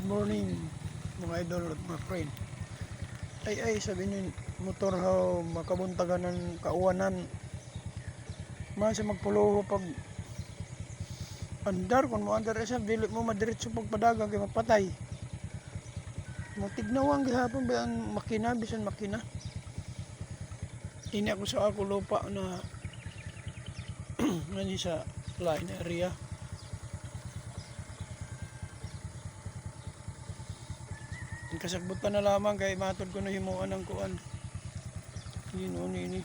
morning mga idol at mga friend. Ay sabi ni motor how makabuntagan ng kauwanan. Masa magpuloho pag andar kung mo andar isa dili mo madiretso pag padagang kay magpatay. Mo tignawang gihapon ba ang makina bisan makina. Ini ako sa ako lupa na ngani sa line area. Kasagbutan na lamang kay matod ko na himuan ng kuan. Ini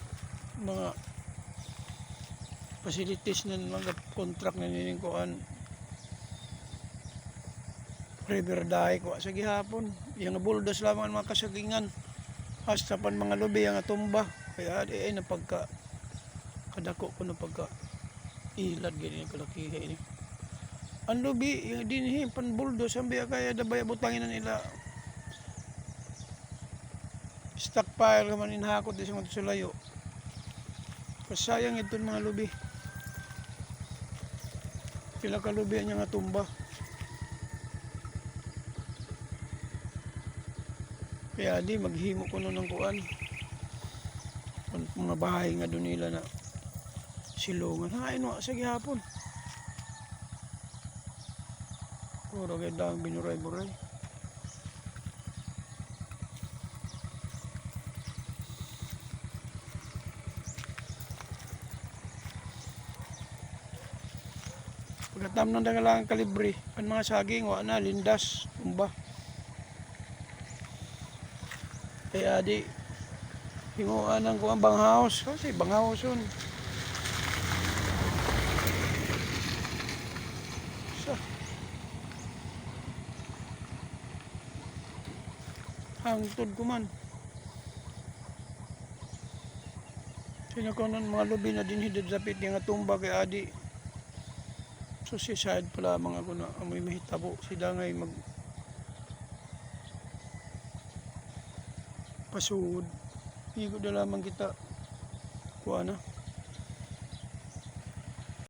mga facilities na mga contract na nining kuan. River dahi ko sa gihapon. Yang buldos lamang ang mga kasagingan. Hasta pan mga lubi ang tumba. Kaya ay napagka kadako ko na pagka ilad ganyan kalakiha ini. Ang lubi yung dinhi pan buldos ang biya kaya dabay butangin na nila. Stockpile naman inhakot di sa mga sulayo. Kasayang ito mga lubi. Pila ka lubi niya nga tumba. Kaya di maghimo ko nun ng kuan. Mga bahay nga doon nila na silungan. Hain mo sa gihapon. Puro ganda ang binuray-buray. Pagkatam ng dangalang kalibre, ang mga saging, wala na, lindas, tumba. Kaya di, himuan ng kuwang banghaus. Kasi banghaus yun. So, hangtod ko man. Sinakunan mga lubi na dinhidad sapit nga tumba kay adi. So si side pala mga ako na amoy mahitabo. Sila ngay mag pasuod. Higo na lamang kita. Kuha na.